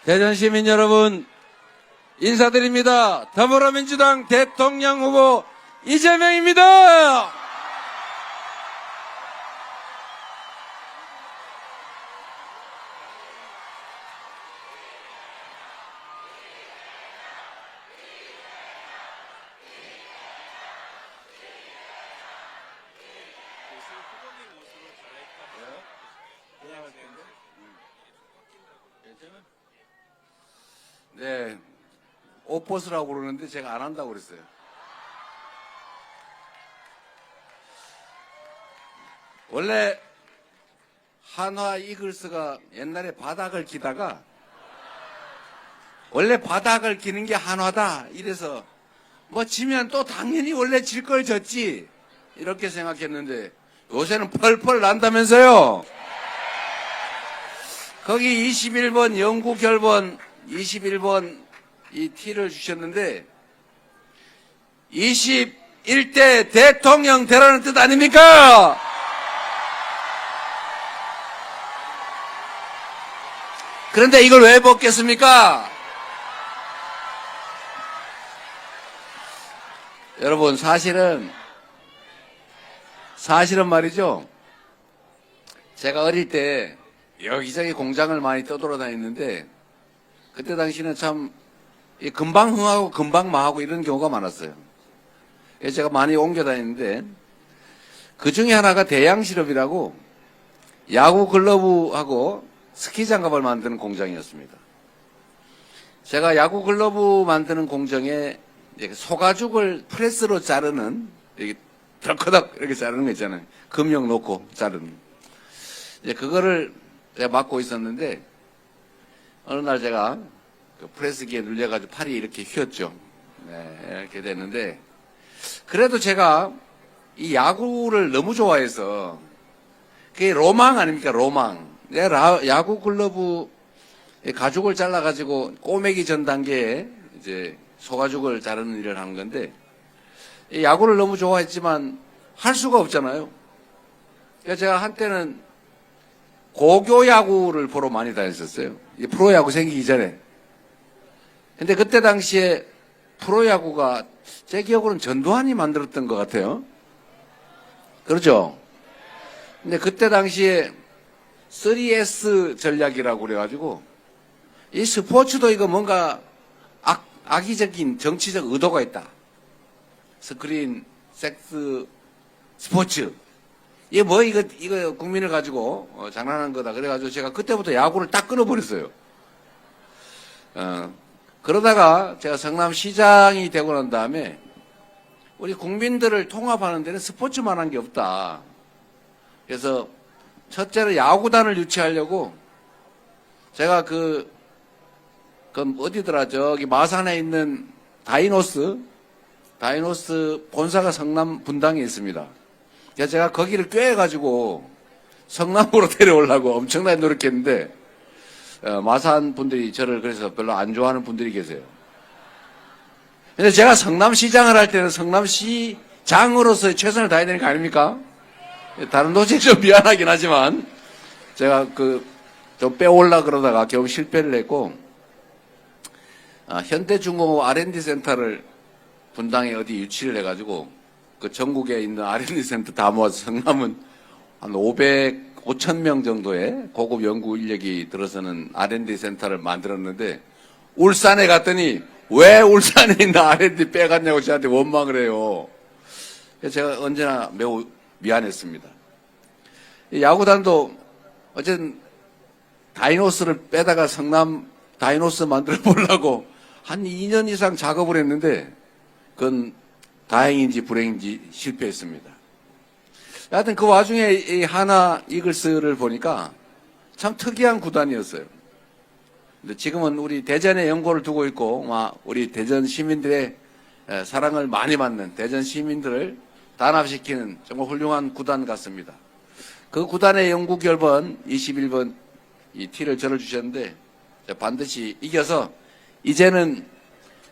대전 시민 여러분, 인사드립니다. 더불어민주당 대통령 후보 이재명입니다. 네, 옷 벗으라고 그러는데 제가 안 한다고 그랬어요. 원래 한화 이글스가 옛날에 바닥을 기다가 원래 바닥을 기는 게 한화다 이래서 뭐 지면 또 당연히 원래 질 걸 졌지 이렇게 생각했는데 요새는 펄펄 난다면서요. 거기 21번 영구 결번 21번 이 티를 주셨는데 21대 대통령 되라는 뜻 아닙니까? 그런데 이걸 왜 벗겠습니까? 여러분 사실은 말이죠. 제가 어릴 때 여기저기 공장을 많이 떠돌아다녔는데 그때 당시는 참 금방 흥하고 금방 망하고 이런 경우가 많았어요. 그래서 제가 많이 옮겨 다녔는데 그 중에 하나가 대양실업이라고 야구 글러브하고 스키 장갑을 만드는 공장이었습니다. 제가 야구 글러브 만드는 공정에 소가죽을 프레스로 자르는 이렇게 덜커덕 이렇게 자르는 거 있잖아요. 금형 놓고 자르는. 그거를 제가 맡고 있었는데 어느 날 제가 그 프레스기에 눌려가지고 팔이 이렇게 휘었죠. 네, 이렇게 됐는데 그래도 제가 이 야구를 너무 좋아해서 그게 로망 아닙니까? 로망. 내가 야구 글러브 가죽을 잘라가지고 꼬매기 전 단계에 이제 소가죽을 자르는 일을 하는 건데 이 야구를 너무 좋아했지만 할 수가 없잖아요. 그래서 제가 한때는 고교 야구를 보러 많이 다녔었어요. 프로야구 생기기 전에. 근데 그때 당시에 프로야구가 제 기억으로는 전두환이 만들었던 것 같아요. 그렇죠? 근데 그때 당시에 3S 전략이라고 그래가지고 이 스포츠도 이거 뭔가 악의적인 정치적 의도가 있다. 스크린, 섹스, 스포츠. 이게 뭐 이거 국민을 가지고 장난하는 거다. 그래가지고 제가 그때부터 야구를 딱 끊어버렸어요. 그러다가 제가 성남시장이 되고 난 다음에 우리 국민들을 통합하는 데는 스포츠만한 게 없다. 그래서 첫째로 야구단을 유치하려고 제가 그 어디더라 저기 마산에 있는 다이노스 본사가 성남 분당에 있습니다. 그래서 제가 거기를 꿰가지고 성남으로 데려오려고 엄청나게 노력했는데 마산 분들이 저를 그래서 별로 안 좋아하는 분들이 계세요. 근데 제가 성남시장을 할 때는 성남시장으로서 최선을 다해야 되는 거 아닙니까? 다른 도시에 좀 미안하긴 하지만 제가 좀 빼올라 그러다가 겨우 실패를 했고 현대중공업 R&D 센터를 분당에 어디 유치를 해가지고 그 전국에 있는 R&D 센터 다 모아서 성남은 한 5,000명 정도의 고급 연구 인력이 들어서는 R&D 센터를 만들었는데 울산에 갔더니 왜 울산에 있는 R&D 빼갔냐고 저한테 원망을 해요. 그래서 제가 언제나 매우 미안했습니다. 야구단도 어쨌든 다이노스를 빼다가 성남 다이노스 만들어 보려고 한 2년 이상 작업을 했는데 그건 다행인지 불행인지 실패했습니다. 하여튼 그 와중에 이 하나 이글스를 보니까 참 특이한 구단이었어요. 근데 지금은 우리 대전에 연고를 두고 있고 우리 대전 시민들의 사랑을 많이 받는 대전 시민들을 단합시키는 정말 훌륭한 구단 같습니다. 그 구단의 영구 결번 21번 이 티를 저를 주셨는데 반드시 이겨서 이제는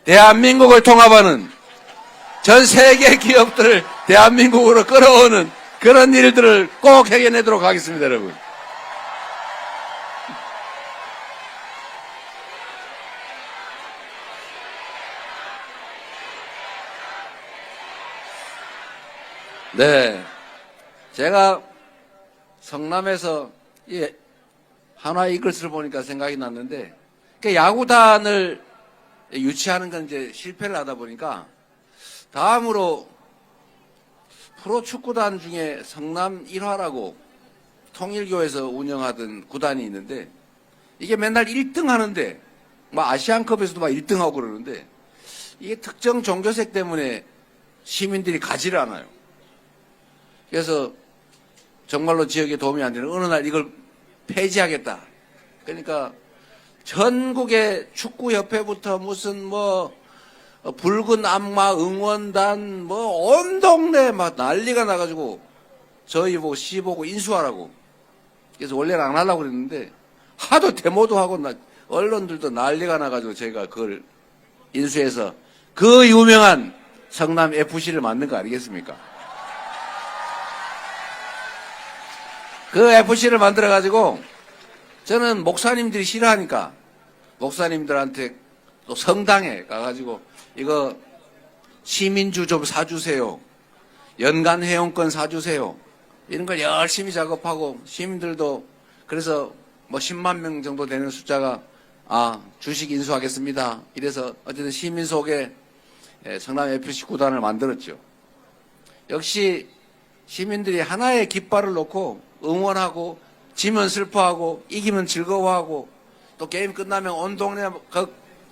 대한민국을 통합하는 전 세계 기업들을 대한민국으로 끌어오는 그런 일들을 꼭 해내도록 하겠습니다, 여러분. 네. 제가 성남에서 이 한화 이글스를 보니까 생각이 났는데, 그 야구단을 유치하는 건 이제 실패를 하다 보니까 다음으로 프로축구단 중에 성남 1화라고 통일교에서 운영하던 구단이 있는데, 이게 맨날 1등 하는데, 뭐 아시안컵에서도 막 1등 하고 그러는데, 이게 특정 종교색 때문에 시민들이 가지를 않아요. 그래서 정말로 지역에 도움이 안 되는 어느 날 이걸 폐지하겠다. 그러니까 전국의 축구협회부터 무슨 뭐 붉은 악마 응원단 뭐 온 동네 막 난리가 나가지고 저희 보고 시 보고 인수하라고. 그래서 원래는 안 하려고 그랬는데 하도 데모도 하고 언론들도 난리가 나가지고 제가 그걸 인수해서 그 유명한 성남 FC를 만든 거 아니겠습니까? 그 FC를 만들어가지고 저는 목사님들이 싫어하니까 목사님들한테 또 성당에 가가지고 이거 시민주 좀 사주세요. 연간 회원권 사주세요. 이런 걸 열심히 작업하고 시민들도 그래서 뭐 10만 명 정도 되는 숫자가 주식 인수하겠습니다. 이래서 어쨌든 시민 속에 성남 FC 구단을 만들었죠. 역시 시민들이 하나의 깃발을 놓고 응원하고 지면 슬퍼하고 이기면 즐거워하고 또 게임 끝나면 온 동네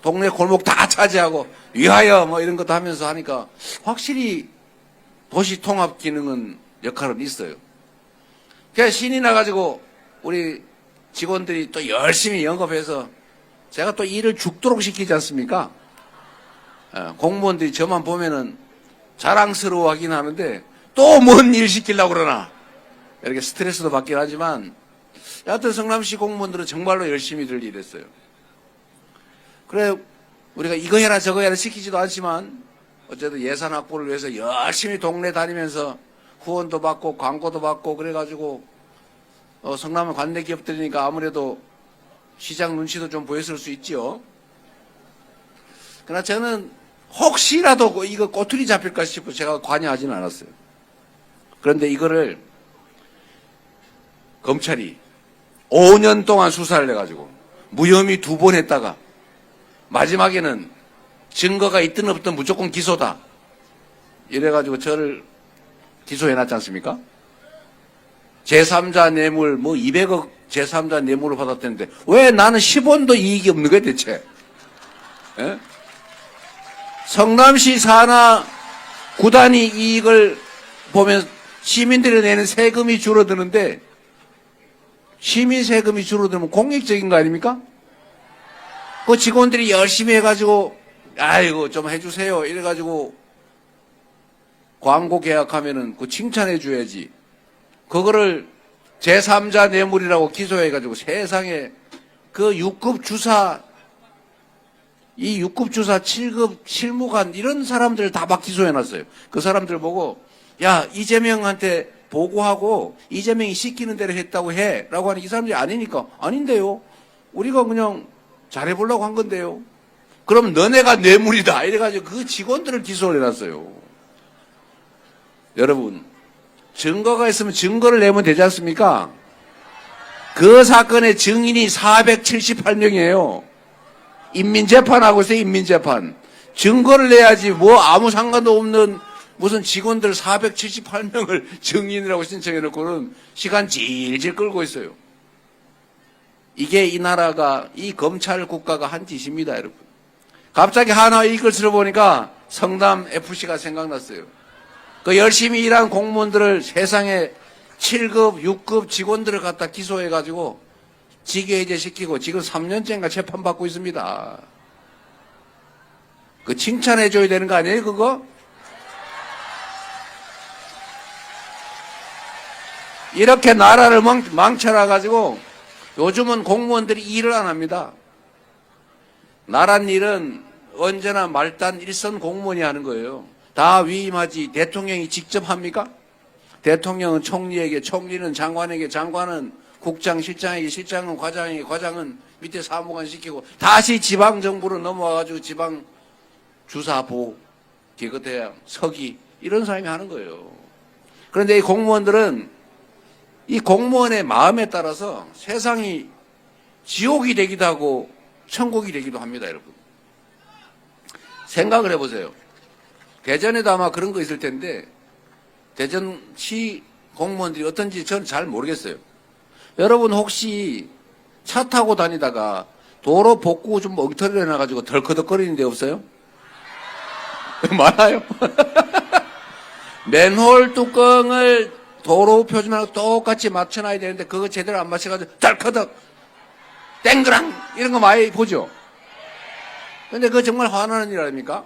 동네 골목 다 차지하고 위하여 뭐 이런 것도 하면서 하니까 확실히 도시 통합 기능은 역할은 있어요. 그래서 신이 나가지고 우리 직원들이 또 열심히 영업해서 제가 또 일을 죽도록 시키지 않습니까? 공무원들이 저만 보면은 자랑스러워하긴 하는데 또 뭔 일 시키려고 그러나 이렇게 스트레스도 받긴 하지만 여하튼 성남시 공무원들은 정말로 열심히들 일했어요. 그래 우리가 이거 해라 저거 해라 시키지도 않지만 어쨌든 예산 확보를 위해서 열심히 동네 다니면서 후원도 받고 광고도 받고 그래가지고 성남은 관내 기업들이니까 아무래도 시장 눈치도 좀 보였을 수 있지요. 그러나 저는 혹시라도 이거 꼬투리 잡힐까 싶어 제가 관여하지는 않았어요. 그런데 이거를 검찰이 5년 동안 수사를 해가지고 무혐의 2번 했다가 마지막에는 증거가 있든 없든 무조건 기소다. 이래가지고 저를 기소해놨지 않습니까? 제3자 뇌물 뭐 200억 제3자 뇌물을 받았다는데 왜 나는 10원도 이익이 없는 거야 대체? 예? 성남시 산하 구단이 이익을 보면 시민들이 내는 세금이 줄어드는데 시민 세금이 줄어들면 공익적인 거 아닙니까? 그 직원들이 열심히 해가지고 아이고 좀 해주세요 이래가지고 광고 계약하면은 그 칭찬해 줘야지. 그거를 제3자 뇌물이라고 기소해가지고 세상에 그 6급 주사 이 6급 주사 7급 실무관 이런 사람들 다 막 기소해놨어요. 그 사람들 보고 야 이재명한테 보고하고 이재명이 시키는 대로 했다고 해 라고 하는 이 사람들이 아니니까 아닌데요. 우리가 그냥 잘해보려고 한 건데요. 그럼 너네가 뇌물이다 이래가지고 그 직원들을 기소를 해놨어요. 여러분 증거가 있으면 증거를 내면 되지 않습니까? 그 사건의 증인이 478명이에요. 인민재판하고 있어요. 인민재판. 증거를 내야지 뭐 아무 상관도 없는 무슨 직원들 478명을 증인이라고 신청해놓고는 시간 질질 끌고 있어요. 이게 이 나라가 이 검찰 국가가 한 짓입니다. 여러분. 갑자기 하나 이글스를 보니까 성남 FC가 생각났어요. 그 열심히 일한 공무원들을 세상에 7급, 6급 직원들을 갖다 기소해가지고 직위해제 시키고 지금 3년째인가 재판받고 있습니다. 그 칭찬해줘야 되는 거 아니에요, 그거? 이렇게 나라를 망쳐놔가지고 요즘은 공무원들이 일을 안 합니다. 나란 일은 언제나 말단 일선 공무원이 하는 거예요. 다 위임하지 대통령이 직접 합니까? 대통령은 총리에게, 총리는 장관에게, 장관은 국장, 실장에게, 실장은 과장에게, 과장은 밑에 사무관 시키고 다시 지방정부로 넘어와가지고 지방 주사보, 기껏해야 서기 이런 사람이 하는 거예요. 그런데 이 공무원들은 이 공무원의 마음에 따라서 세상이 지옥이 되기도 하고 천국이 되기도 합니다, 여러분. 생각을 해보세요. 대전에도 아마 그런 거 있을 텐데 대전시 공무원들이 어떤지 저는 잘 모르겠어요. 여러분 혹시 차 타고 다니다가 도로 복구 좀 엉터리를 해놔가지고 덜커덕거리는 데 없어요? 많아요. 맨홀 뚜껑을 도로 표준하고 똑같이 맞춰놔야 되는데 그거 제대로 안 맞춰가지고 덜커덕 땡그랑 이런 거 많이 보죠. 근데 그거 정말 화나는 일 아닙니까?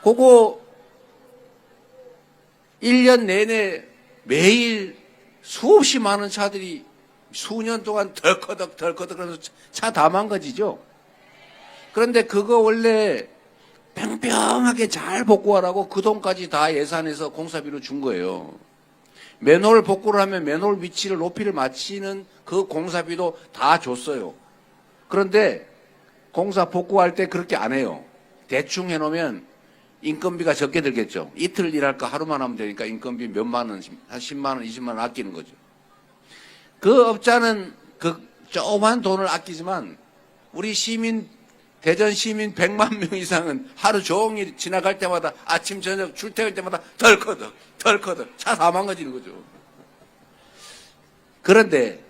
그거 1년 내내 매일 수없이 많은 차들이 수년 동안 덜커덕 하면서 차 다 망가지죠. 그런데 그거 원래 평평하게 잘 복구하라고 그 돈까지 다 예산해서 공사비로 준 거예요. 맨홀 복구를 하면 맨홀 위치를 높이를 맞추는 그 공사비도 다 줬어요. 그런데 공사 복구할 때 그렇게 안 해요. 대충 해놓으면 인건비가 적게 들겠죠. 이틀 일할까 하루만 하면 되니까 인건비 몇만 원, 한 10만 원, 20만 원 아끼는 거죠. 그 업자는 그 조그만 돈을 아끼지만 우리 시민, 대전 시민 100만 명 이상은 하루 종일 지나갈 때마다 아침 저녁 출퇴할 때마다 덜커덕 차 다 망가지는 거죠. 그런데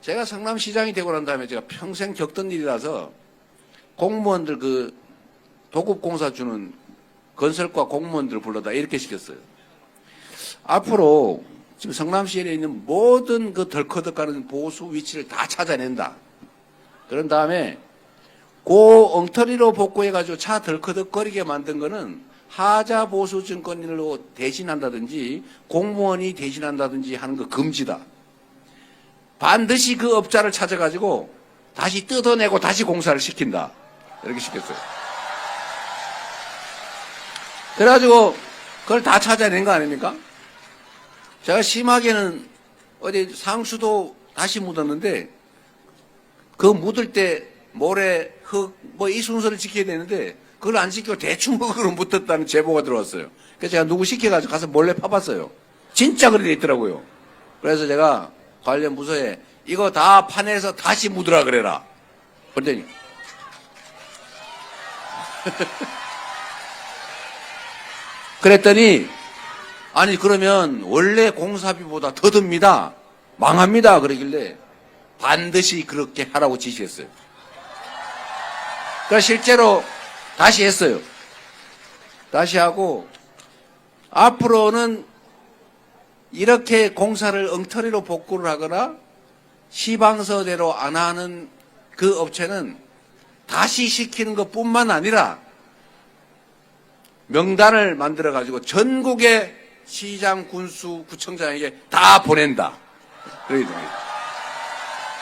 제가 성남시장이 되고 난 다음에 제가 평생 겪던 일이라서 공무원들 그 도급공사 주는 건설과 공무원들을 불러다 이렇게 시켰어요. 앞으로 지금 성남시에 있는 모든 그 덜커덕하는 보수 위치를 다 찾아낸다. 그런 다음에 그 엉터리로 복구해가지고 차 덜커덕거리게 만든 거는 하자 보수 증권인으로 대신한다든지 공무원이 대신한다든지 하는 거 금지다. 반드시 그 업자를 찾아가지고 다시 뜯어내고 다시 공사를 시킨다. 이렇게 시켰어요. 그래가지고 그걸 다 찾아낸 거 아닙니까? 제가 심하게는 어디 상수도 다시 묻었는데 그 묻을 때 모래, 흙, 뭐 이 순서를 지켜야 되는데 그걸 안 지키고 대충 흙으로 묻었다는 제보가 들어왔어요. 그래서 제가 누구 시켜가지고 가서 몰래 파봤어요. 진짜 그렇게 돼 있더라고요. 그래서 제가 관련 부서에 이거 다 파내서 다시 묻으라 그래라. 그랬더니 그랬더니 아니 그러면 원래 공사비보다 더 듭니다. 망합니다. 그러길래 반드시 그렇게 하라고 지시했어요. 그래서 실제로 다시 했어요. 다시 하고 앞으로는 이렇게 공사를 엉터리로 복구를 하거나 시방서대로 안 하는 그 업체는 다시 시키는 것뿐만 아니라 명단을 만들어가지고 전국의 시장, 군수, 구청장에게 다 보낸다. 그러게 됩니다.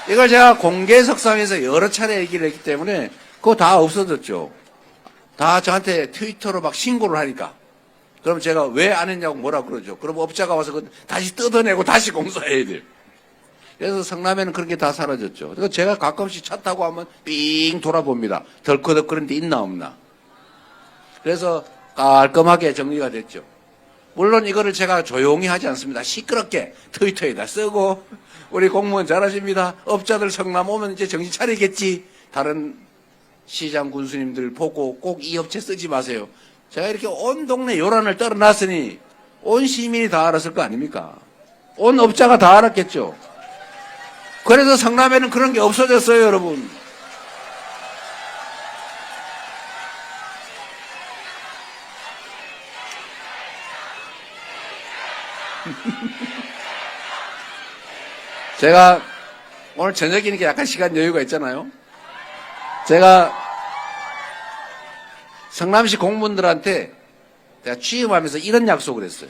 이걸 제가 공개석상에서 여러 차례 얘기를 했기 때문에 그거 다 없어졌죠. 다 저한테 트위터로 막 신고를 하니까. 그럼 제가 왜 안 했냐고 뭐라 그러죠. 그럼 업자가 와서 다시 뜯어내고 다시 공사해야 돼요. 그래서 성남에는 그런 게 다 사라졌죠. 그래서 제가 가끔씩 차 타고 하면 삥 돌아봅니다. 덜커덕 그런 데 있나 없나. 그래서 깔끔하게 정리가 됐죠. 물론 이거를 제가 조용히 하지 않습니다. 시끄럽게 트위터에다 쓰고 우리 공무원 잘하십니다. 업자들 성남 오면 이제 정신 차리겠지. 다른 시장 군수님들 보고 꼭 이 업체 쓰지 마세요. 제가 이렇게 온 동네 요란을 떨어놨으니 온 시민이 다 알았을 거 아닙니까? 온 업자가 다 알았겠죠. 그래서 성남에는 그런 게 없어졌어요, 여러분. 제가 오늘 저녁이니까 약간 시간 여유가 있잖아요. 제가 성남시 공무원들한테 제가 취임하면서 이런 약속을 했어요.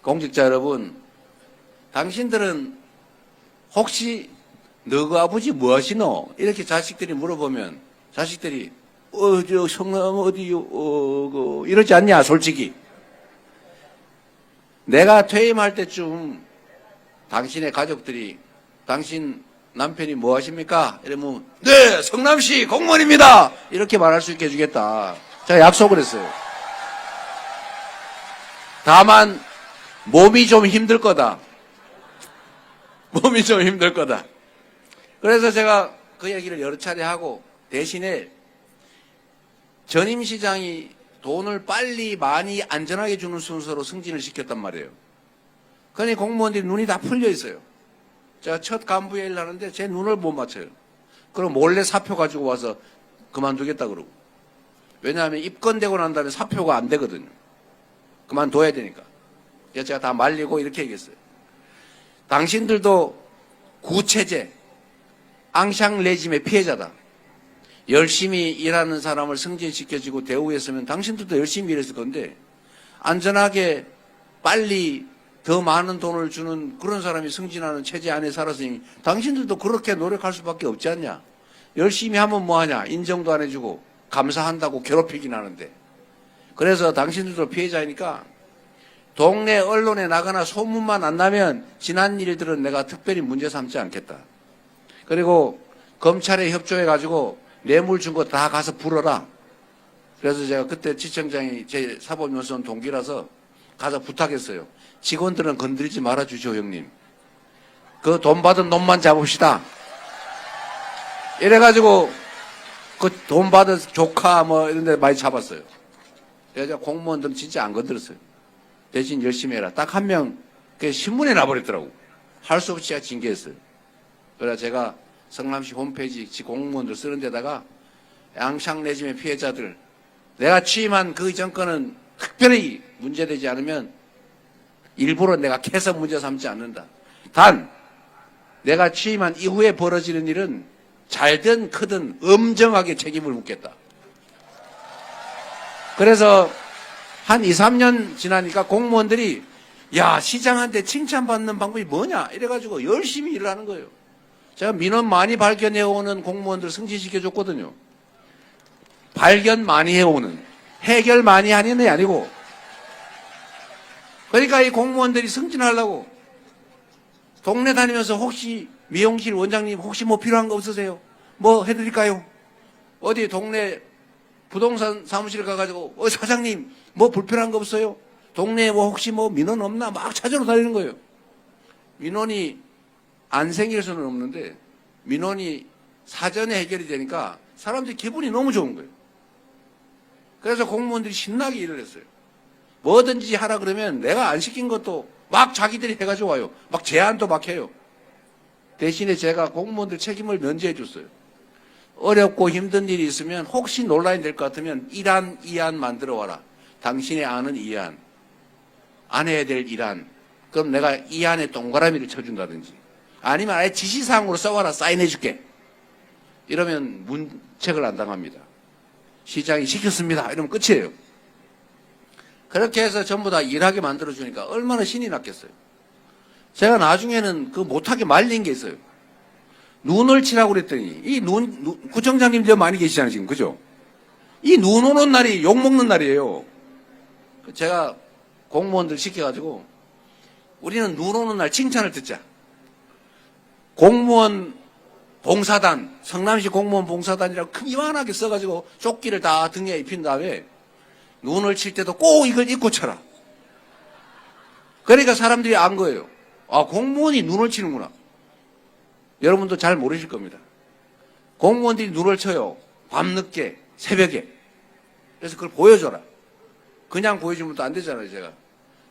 공직자 여러분, 당신들은 혹시 너그 아버지 뭐 하시노? 이렇게 자식들이 물어보면 자식들이 저 성남 어디요? 이러지 않냐 솔직히. 내가 퇴임할 때쯤 당신의 가족들이 당신 남편이 뭐 하십니까? 이러면 네 성남시 공무원입니다 이렇게 말할 수 있게 해주겠다. 제가 약속을 했어요. 다만 몸이 좀 힘들 거다. 몸이 좀 힘들 거다. 그래서 제가 그 얘기를 여러 차례 하고 대신에 전임 시장이 돈을 빨리 많이 안전하게 주는 순서로 승진을 시켰단 말이에요. 그러니 공무원들이 눈이 다 풀려 있어요. 제가 첫 간부회의를 하는데 제 눈을 못 맞춰요. 그럼 몰래 사표 가지고 와서 그만두겠다 그러고. 왜냐하면 입건되고 난 다음에 사표가 안 되거든요. 그만둬야 되니까. 그래서 제가 다 말리고 이렇게 얘기했어요. 당신들도 구체제, 앙샹 레짐의 피해자다. 열심히 일하는 사람을 승진시켜주고 대우했으면 당신들도 열심히 일했을 건데 안전하게 빨리 더 많은 돈을 주는 그런 사람이 승진하는 체제 안에 살았으니 당신들도 그렇게 노력할 수밖에 없지 않냐. 열심히 하면 뭐하냐. 인정도 안 해주고 감사한다고 괴롭히긴 하는데. 그래서 당신들도 피해자이니까 동네 언론에 나가나 소문만 안 나면 지난 일들은 내가 특별히 문제 삼지 않겠다. 그리고 검찰에 협조해가지고 뇌물 준 거 다 가서 풀어라. 그래서 제가 그때 지청장이 제 사법연수원 동기라서 가서 부탁했어요. 직원들은 건드리지 말아주죠, 형님. 그 돈 받은 놈만 잡읍시다. 이래가지고 그 돈 받은 조카 뭐 이런 데 많이 잡았어요. 그래서 공무원들은 진짜 안 건드렸어요. 대신 열심히 해라. 딱 한 명 신문에 나버렸더라고. 할 수 없이 제가 징계했어요. 그래서 제가 성남시 홈페이지 공무원들 쓰는 데다가 앙샹 레짐의 피해자들 내가 취임한 그 정권은 특별히 문제되지 않으면 일부러 내가 캐서 문제 삼지 않는다. 단 내가 취임한 이후에 벌어지는 일은 잘든 크든 엄정하게 책임을 묻겠다. 그래서 한 2, 3년 지나니까 공무원들이 야 시장한테 칭찬받는 방법이 뭐냐 이래가지고 열심히 일을 하는 거예요. 제가 민원 많이 발견해오는 공무원들 승진시켜줬거든요. 발견 많이 해오는 해결 많이 하는 게 아니고 그러니까 이 공무원들이 승진하려고 동네 다니면서 혹시 미용실 원장님 혹시 뭐 필요한 거 없으세요? 뭐 해드릴까요? 어디 동네 부동산 사무실 가가지고 사장님 뭐 불편한 거 없어요? 동네에 뭐 혹시 뭐 민원 없나 막 찾으러 다니는 거예요. 민원이 안 생길 수는 없는데 민원이 사전에 해결이 되니까 사람들이 기분이 너무 좋은 거예요. 그래서 공무원들이 신나게 일을 했어요. 뭐든지 하라 그러면 내가 안 시킨 것도 막 자기들이 해가지고 와요. 막 제안도 막 해요. 대신에 제가 공무원들 책임을 면제해 줬어요. 어렵고 힘든 일이 있으면 혹시 논란이 될 것 같으면 1안, 2안 만들어 와라. 당신이 아는 2안, 안 해야 될 1안. 그럼 내가 2안에 동그라미를 쳐준다든지 아니면 아예 지시사항으로 써와라 사인해 줄게. 이러면 문책을 안 당합니다. 시장이 시켰습니다. 이러면 끝이에요. 그렇게 해서 전부 다 일하게 만들어주니까 얼마나 신이 났겠어요. 제가 나중에는 그 못하게 말린 게 있어요. 눈을 치라고 그랬더니 이 구청장님들 많이 계시잖아요 지금 그죠? 이 눈 오는 날이 욕먹는 날이에요. 제가 공무원들 시켜가지고 우리는 눈 오는 날 칭찬을 듣자. 공무원 봉사단, 성남시 공무원 봉사단이라고 큰 이만하게 써가지고 조끼를 다 등에 입힌 다음에 눈을 칠 때도 꼭 이걸 입고 쳐라. 그러니까 사람들이 안 거예요. 아, 공무원이 눈을 치는구나. 여러분도 잘 모르실 겁니다. 공무원들이 눈을 쳐요. 밤늦게, 새벽에. 그래서 그걸 보여줘라. 그냥 보여주면 또 안 되잖아요, 제가.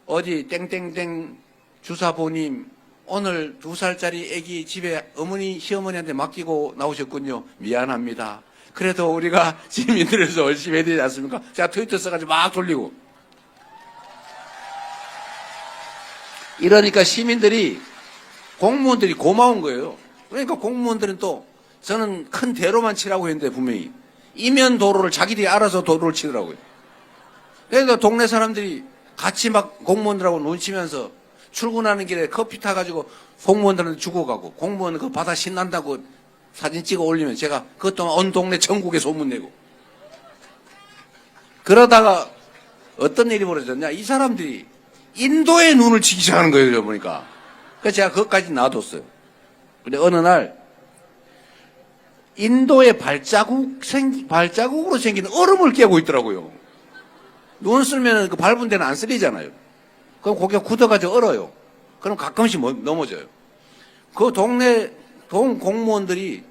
어디 땡땡땡 주사보님 오늘 2살짜리 아기 집에 어머니, 시어머니한테 맡기고 나오셨군요. 미안합니다. 그래도 우리가 시민들에서 열심히 해야 되지 않습니까? 제가 트위터 써가지고 막 돌리고. 이러니까 시민들이, 공무원들이 고마운 거예요. 그러니까 공무원들은 또, 저는 큰 대로만 치라고 했는데 분명히. 이면 도로를 자기들이 알아서 도로를 치더라고요. 그래서 동네 사람들이 같이 막 공무원들하고 눈치면서 출근하는 길에 커피 타가지고 공무원들한테 주고 가고 공무원 그거 받아 신난다고 사진 찍어 올리면 제가 그것도 온 동네 전국에 소문내고 그러다가 어떤 일이 벌어졌냐. 이 사람들이 인도에 눈을 치기 시작하는 거예요. 보니까. 그래서 제가 그것까지 놔뒀어요. 근데 어느 날 인도에 발자국으로 생긴 얼음을 깨고 있더라고요. 눈 쓸면 그 밟은 데는 안 쓸리잖아요. 그럼 고개가 굳어가지고 얼어요. 그럼 가끔씩 넘어져요. 그 동네 공무원들이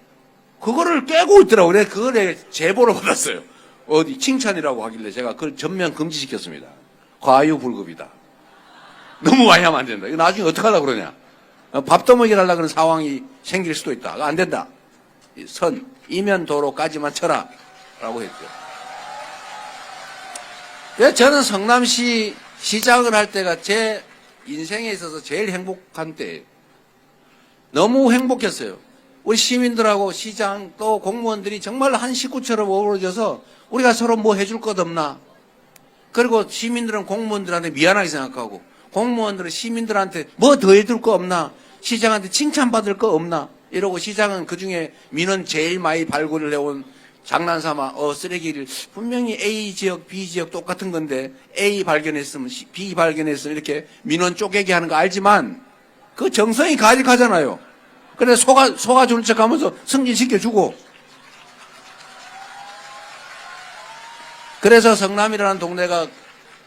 그거를 깨고 있더라고요. 그래, 그걸 제보를 받았어요. 어디 칭찬이라고 하길래 제가 그걸 전면 금지시켰습니다. 과유불급이다. 너무 많이 하면 안 된다. 이거 나중에 어떻게 하려고 그러냐. 밥도 먹이려고 그런 상황이 생길 수도 있다. 안 된다. 이면 도로까지만 쳐라. 라고 했죠. 그래서 저는 성남시 시장을 할 때가 제 인생에 있어서 제일 행복한 때예요. 너무 행복했어요. 우리 시민들하고 시장 또 공무원들이 정말 한 식구처럼 어우러져서 우리가 서로 뭐 해줄 것 없나. 그리고 시민들은 공무원들한테 미안하게 생각하고 공무원들은 시민들한테 뭐 더 해줄 거 없나. 시장한테 칭찬받을 거 없나. 이러고 시장은 그중에 민원 제일 많이 발굴을 해온 장난삼아 쓰레기를 분명히 A 지역 B 지역 똑같은 건데 A 발견했으면 B 발견했으면 이렇게 민원 쪼개기 하는 거 알지만 그 정성이 가득하잖아요. 그래 속아주는 척하면서 승진시켜주고. 그래서 성남이라는 동네가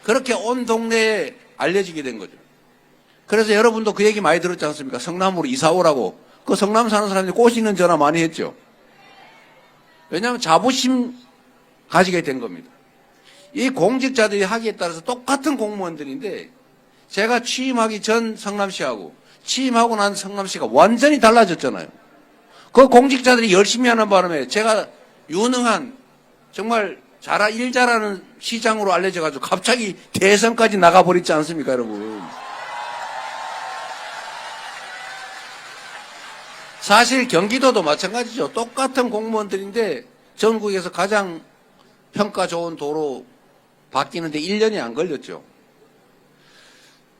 그렇게 온 동네에 알려지게 된 거죠. 그래서 여러분도 그 얘기 많이 들었지 않습니까? 성남으로 이사 오라고. 그 성남 사는 사람들이 꼬시는 전화 많이 했죠. 왜냐하면 자부심 가지게 된 겁니다. 이 공직자들이 하기에 따라서 똑같은 공무원들인데 제가 취임하기 전 성남시하고 취임하고 난 성남시가 완전히 달라졌잖아요. 그 공직자들이 열심히 하는 바람에 제가 유능한 정말 일 잘하는 시장으로 알려져가지고 갑자기 대선까지 나가버리지 않습니까, 여러분? 사실 경기도도 마찬가지죠. 똑같은 공무원들인데 전국에서 가장 평가 좋은 도로 바뀌는데 1년이 안 걸렸죠.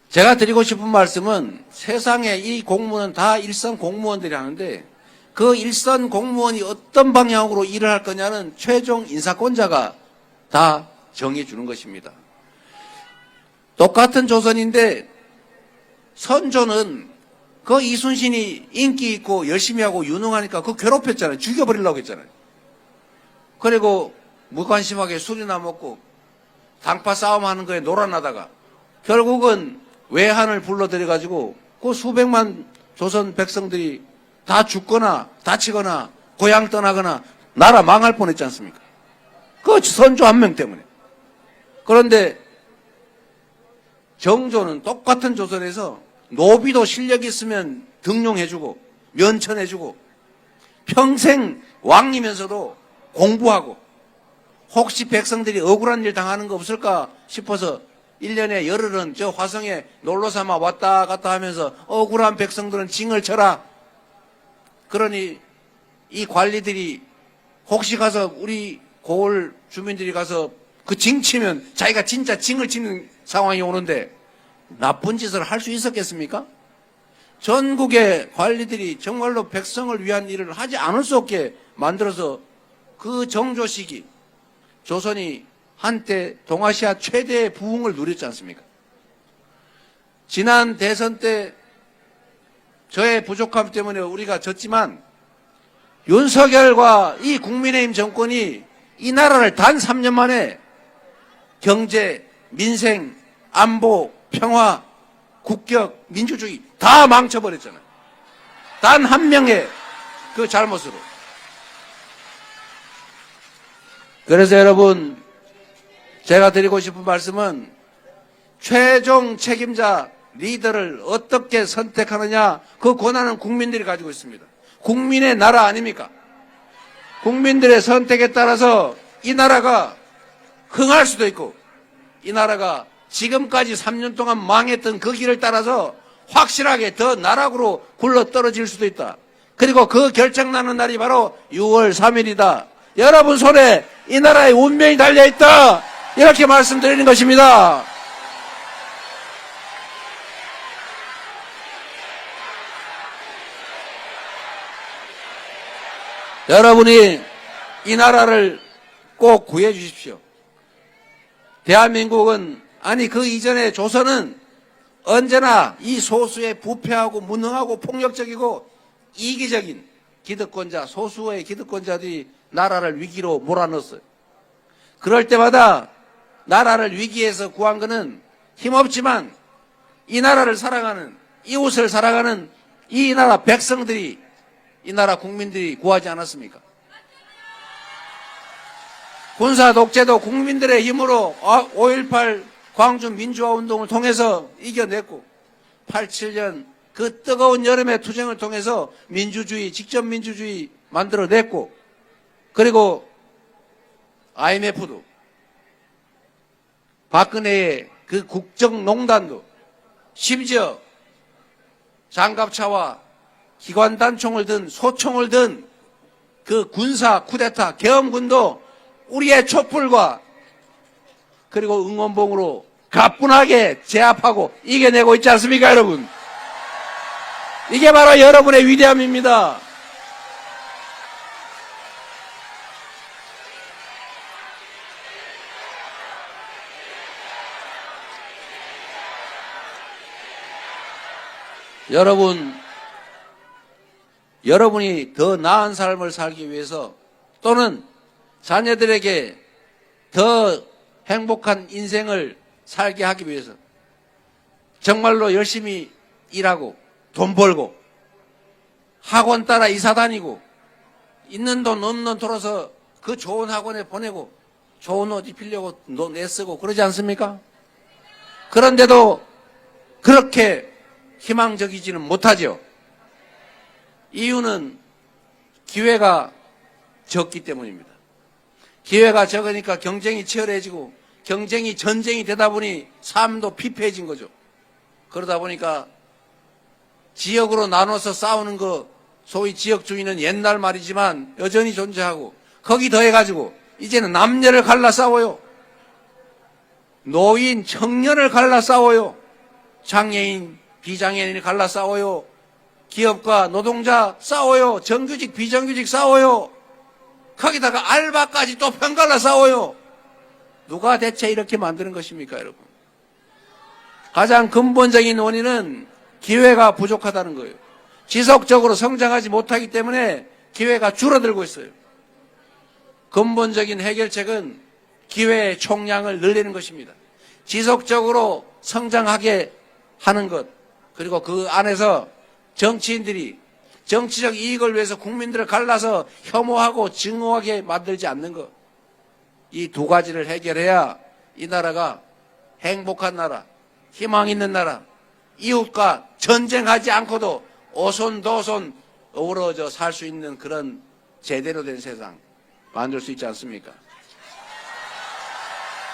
제가 드리고 싶은 말씀은 세상에 이 공무원은 다 일선 공무원들이 하는데 그 일선 공무원이 어떤 방향으로 일을 할 거냐는 최종 인사권자가 다 정해주는 것입니다. 똑같은 조선인데 선조는 그 이순신이 인기 있고 열심히 하고 유능하니까 그거 괴롭혔잖아요. 죽여버리려고 했잖아요. 그리고 무관심하게 술이나 먹고 당파 싸움하는 거에 놀아나다가 결국은 외환을 불러들여가지고 그 수백만 조선 백성들이 다 죽거나 다치거나 고향 떠나거나 나라 망할 뻔했지 않습니까? 그 선조 한 명 때문에. 그런데 정조는 똑같은 조선에서 노비도 실력이 있으면 등용해주고 면천해주고 평생 왕이면서도 공부하고 혹시 백성들이 억울한 일 당하는 거 없을까 싶어서 1년에 열흘은 저 화성에 놀러삼아 왔다 갔다 하면서 억울한 백성들은 징을 쳐라. 그러니 이 관리들이 혹시 가서 우리 고을 주민들이 가서 그 징 치면 자기가 진짜 징을 치는 상황이 오는데 나쁜 짓을 할 수 있었겠습니까? 전국의 관리들이 정말로 백성을 위한 일을 하지 않을 수 없게 만들어서 그 정조 시기 조선이 한때 동아시아 최대의 부흥을 누렸지 않습니까? 지난 대선 때 저의 부족함 때문에 우리가 졌지만 윤석열과 이 국민의힘 정권이 이 나라를 단 3년 만에 경제, 민생, 안보, 평화, 국격, 민주주의 다 망쳐버렸잖아요. 단 한 명의 그 잘못으로. 그래서 여러분 제가 드리고 싶은 말씀은 최종 책임자 리더를 어떻게 선택하느냐 그 권한은 국민들이 가지고 있습니다. 국민의 나라 아닙니까? 국민들의 선택에 따라서 이 나라가 흥할 수도 있고 이 나라가 지금까지 3년 동안 망했던 그 길을 따라서 확실하게 더 나락으로 굴러 떨어질 수도 있다. 그리고 그 결정나는 날이 바로 6월 3일이다. 여러분 손에 이 나라의 운명이 달려있다. 이렇게 말씀드리는 것입니다. 여러분이 이 나라를 꼭 구해 주십시오. 대한민국은 아니 그 이전에 조선은 언제나 이 소수의 부패하고 무능하고 폭력적이고 이기적인 기득권자 소수의 기득권자들이 나라를 위기로 몰아넣었어요. 그럴 때마다 나라를 위기에서 구한 것은 힘없지만 이 나라를 사랑하는, 이웃을 사랑하는 이 나라 백성들이, 이 나라 국민들이 구하지 않았습니까? 군사 독재도 국민들의 힘으로 5.18 광주 민주화 운동을 통해서 이겨냈고, 87년 그 뜨거운 여름의 투쟁을 통해서 민주주의, 직접 민주주의 만들어냈고, 그리고 IMF도, 박근혜의 그 국정농단도, 심지어 장갑차와 기관단총을 든, 소총을 든 그 군사 쿠데타 계엄군도 우리의 촛불과 그리고 응원봉으로 가뿐하게 제압하고 이겨내고 있지 않습니까, 여러분? 이게 바로 여러분의 위대함입니다. 여러분이 더 나은 삶을 살기 위해서 또는 자녀들에게 더 행복한 인생을 살게 하기 위해서 정말로 열심히 일하고 돈 벌고 학원 따라 이사 다니고 있는 돈 없는 돈 털어서 그 좋은 학원에 보내고 좋은 옷 입히려고 내쓰고 그러지 않습니까? 그런데도 그렇게 희망적이지는 못하죠. 이유는 기회가 적기 때문입니다. 기회가 적으니까 경쟁이 치열해지고 경쟁이 전쟁이 되다 보니 삶도 피폐해진 거죠. 그러다 보니까 지역으로 나눠서 싸우는 거, 소위 지역주의는 옛날 말이지만 여전히 존재하고, 거기 더해가지고 이제는 남녀를 갈라 싸워요. 노인, 청년을 갈라 싸워요. 장애인, 비장애인을 갈라 싸워요. 기업과 노동자 싸워요. 정규직, 비정규직 싸워요. 거기다가 알바까지 또 편갈라 싸워요. 누가 대체 이렇게 만드는 것입니까, 여러분? 가장 근본적인 원인은 기회가 부족하다는 거예요. 지속적으로 성장하지 못하기 때문에 기회가 줄어들고 있어요. 근본적인 해결책은 기회의 총량을 늘리는 것입니다. 지속적으로 성장하게 하는 것, 그리고 그 안에서 정치인들이 정치적 이익을 위해서 국민들을 갈라서 혐오하고 증오하게 만들지 않는 것, 이 두 가지를 해결해야 이 나라가 행복한 나라, 희망 있는 나라, 이웃과 전쟁하지 않고도 오손도손 어우러져 살 수 있는 그런 제대로 된 세상 만들 수 있지 않습니까?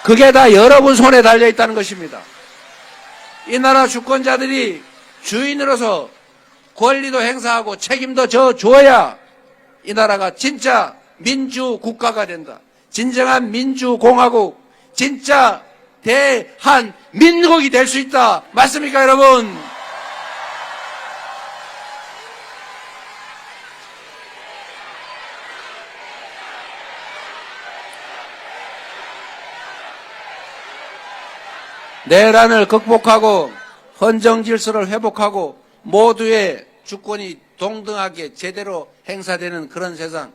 그게 다 여러분 손에 달려 있다는 것입니다. 이 나라 주권자들이 주인으로서 권리도 행사하고 책임도 져줘야 이 나라가 진짜 민주국가가 된다. 진정한 민주공화국, 진짜 대한민국이 될 수 있다. 맞습니까, 여러분? 내란을 극복하고 헌정 질서를 회복하고 모두의 주권이 동등하게 제대로 행사되는 그런 세상,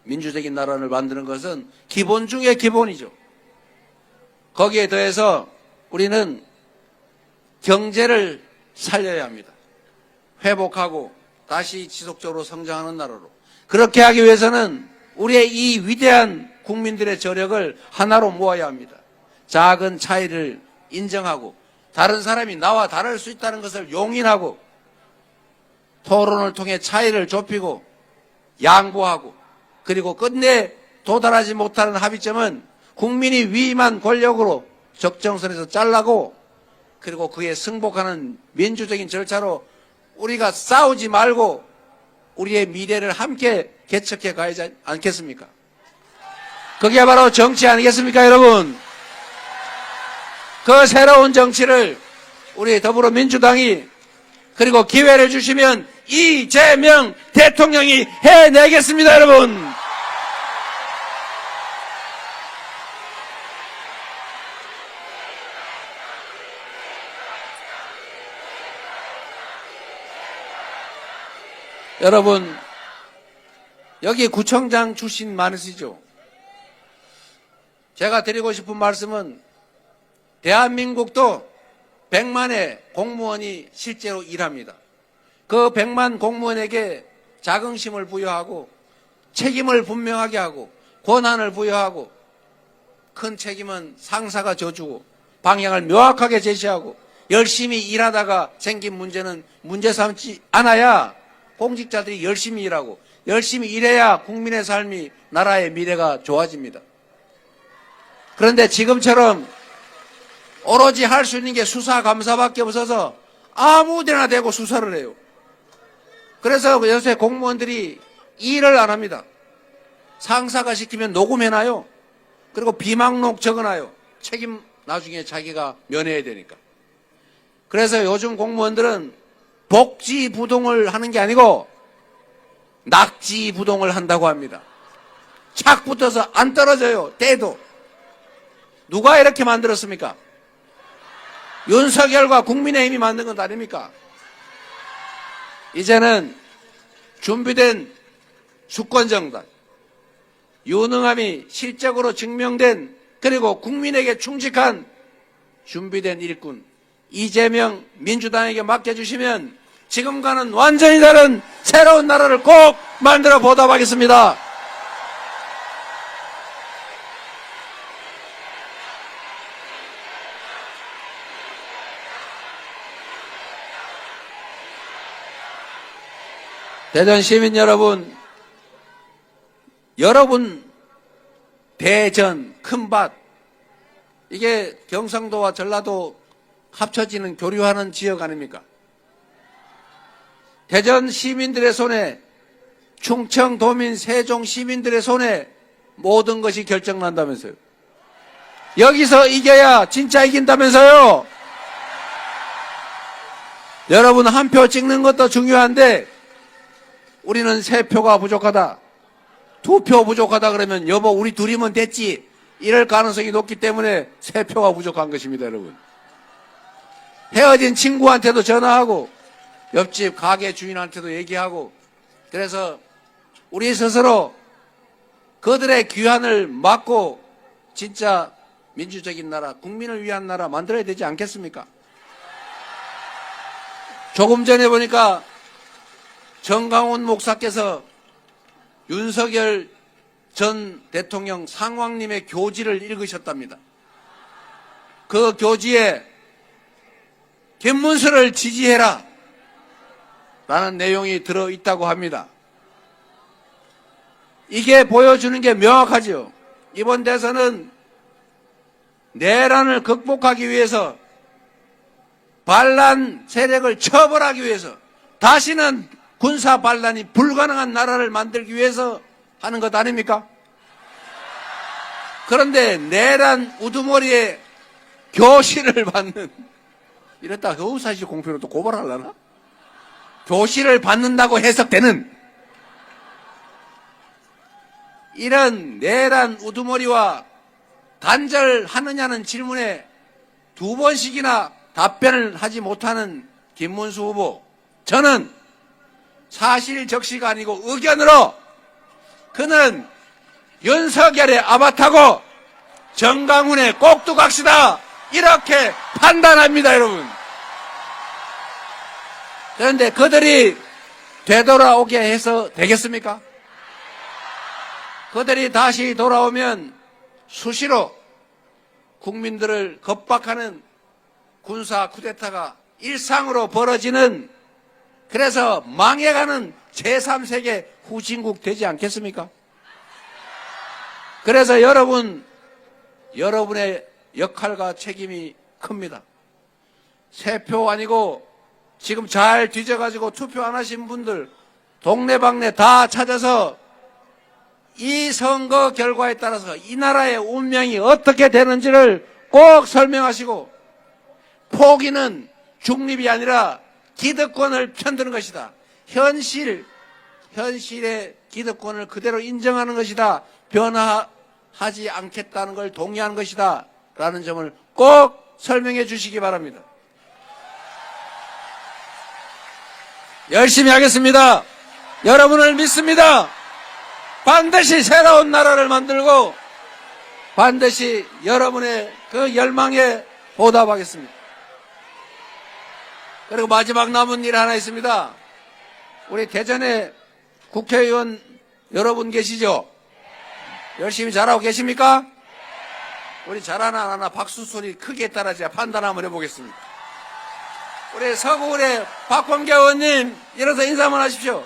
민주적인 나라를 만드는 것은 기본 중의 기본이죠. 거기에 더해서 우리는 경제를 살려야 합니다. 회복하고 다시 지속적으로 성장하는 나라로. 그렇게 하기 위해서는 우리의 이 위대한 국민들의 저력을 하나로 모아야 합니다. 작은 차이를 인정하고 다른 사람이 나와 다를 수 있다는 것을 용인하고 토론을 통해 차이를 좁히고 양보하고, 그리고 끝내 도달하지 못하는 합의점은 국민이 위임한 권력으로 적정선에서 잘라고, 그리고 그에 승복하는 민주적인 절차로 우리가 싸우지 말고 우리의 미래를 함께 개척해 가야지 않겠습니까? 그게 바로 정치 아니겠습니까, 여러분? 그 새로운 정치를 우리 더불어민주당이, 그리고 기회를 주시면 이재명 대통령이 해내겠습니다, 여러분. 여러분, 여기 구청장 출신 많으시죠? 제가 드리고 싶은 말씀은 대한민국도 100만의 공무원이 실제로 일합니다. 그 100만 공무원에게 자긍심을 부여하고 책임을 분명하게 하고 권한을 부여하고 큰 책임은 상사가 져주고 방향을 명확하게 제시하고 열심히 일하다가 생긴 문제는 문제 삼지 않아야 공직자들이 열심히 일하고 열심히 일해야 국민의 삶이 나라의 미래가 좋아집니다. 그런데 지금처럼 오로지 할 수 있는 게 수사 감사밖에 없어서 아무 데나 대고 수사를 해요. 그래서 요새 공무원들이 일을 안 합니다. 상사가 시키면 녹음해놔요. 그리고 비망록 적어놔요. 책임 나중에 자기가 면해야 되니까. 그래서 요즘 공무원들은 복지부동을 하는 게 아니고 낙지부동을 한다고 합니다. 착 붙어서 안 떨어져요. 때도. 누가 이렇게 만들었습니까? 윤석열과 국민의힘이 만든 건 아닙니까? 이제는 준비된 수권정당, 유능함이 실적으로 증명된 그리고 국민에게 충직한 준비된 일꾼 이재명 민주당에게 맡겨주시면 지금과는 완전히 다른 새로운 나라를 꼭 만들어 보답하겠습니다. 대전 시민 여러분, 대전 큰밭, 이게 경상도와 전라도 합쳐지는 교류하는 지역 아닙니까? 대전 시민들의 손에, 충청, 도민, 세종 시민들의 손에 모든 것이 결정난다면서요. 여기서 이겨야 진짜 이긴다면서요. 여러분 한 표 찍는 것도 중요한데 우리는 3표가 부족하다, 2표 부족하다 그러면 여보 우리 둘이면 됐지 이럴 가능성이 높기 때문에 3표가 부족한 것입니다. 여러분, 헤어진 친구한테도 전화하고 옆집 가게 주인한테도 얘기하고, 그래서 우리 스스로 그들의 귀환을 막고 진짜 민주적인 나라, 국민을 위한 나라 만들어야 되지 않겠습니까? 조금 전에 보니까 정강훈 목사께서 윤석열 전 대통령 상왕님의 교지를 읽으셨답니다. 그 교지에 김문수를 지지해라 라는 내용이 들어있다고 합니다. 이게 보여주는 게 명확하죠. 이번 대선은 내란을 극복하기 위해서, 반란 세력을 처벌하기 위해서, 다시는 군사 반란이 불가능한 나라를 만들기 위해서 하는 것 아닙니까? 그런데 내란 우두머리에 교시를 받는, 이랬다 허위사실 공표로 또 고발하려나? 교시를 받는다고 해석되는 이런 내란 우두머리와 단절하느냐는 질문에 2번씩이나 답변을 하지 못하는 김문수 후보, 저는 사실 적시가 아니고 의견으로 그는 윤석열의 아바타고 정강훈의 꼭두각시다 이렇게 판단합니다. 여러분, 그런데 그들이 되돌아오게 해서 되겠습니까? 그들이 다시 돌아오면 수시로 국민들을 겁박하는 군사 쿠데타가 일상으로 벌어지는, 그래서 망해가는 제3세계 후진국 되지 않겠습니까? 그래서 여러분의 역할과 책임이 큽니다. 3표 아니고 지금 잘 뒤져가지고 투표 안 하신 분들 동네방네 다 찾아서 이 선거 결과에 따라서 이 나라의 운명이 어떻게 되는지를 꼭 설명하시고, 포기는 중립이 아니라 기득권을 편드는 것이다, 현실의 기득권을 그대로 인정하는 것이다, 변화하지 않겠다는 걸 동의하는 것이다 라는 점을 꼭 설명해 주시기 바랍니다. 열심히 하겠습니다. 여러분을 믿습니다. 반드시 새로운 나라를 만들고 반드시 여러분의 그 열망에 보답하겠습니다. 그리고 마지막 남은 일 하나 있습니다. 우리 대전에 국회의원 여러분 계시죠? 열심히 잘하고 계십니까? 우리 잘하나 안 하나 박수 소리 크게 따라줘야 판단 한번 해보겠습니다. 우리 서구울의 박범계 의원님 일어서 인사 한번 하십시오.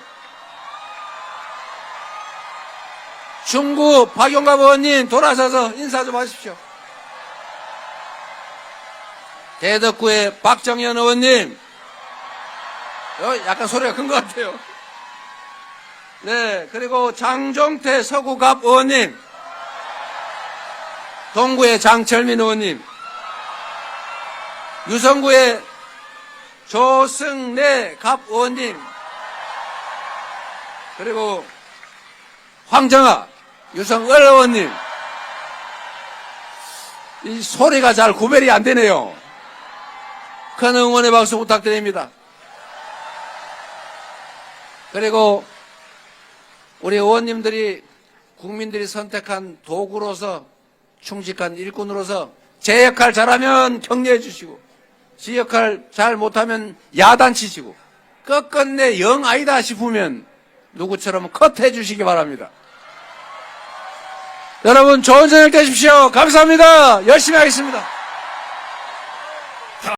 중구 박용갑 의원님 돌아서서 인사 좀 하십시오. 대덕구의 박정현 의원님 약간 소리가 큰 것 같아요. 네, 그리고 장종태 서구갑 의원님, 동구의 장철민 의원님, 유성구의 조승래 갑 의원님, 그리고 황정아 유성을 의원님. 이 소리가 잘 구별이 안 되네요. 큰 응원의 박수 부탁드립니다. 그리고 우리 의원님들이 국민들이 선택한 도구로서 충직한 일꾼으로서 제 역할 잘하면 격려해 주시고 지 역할 잘 못하면 야단치시고 끝끝내 영 아니다 싶으면 누구처럼 컷해 주시기 바랍니다. 여러분 좋은 저녁 되십시오. 감사합니다. 열심히 하겠습니다.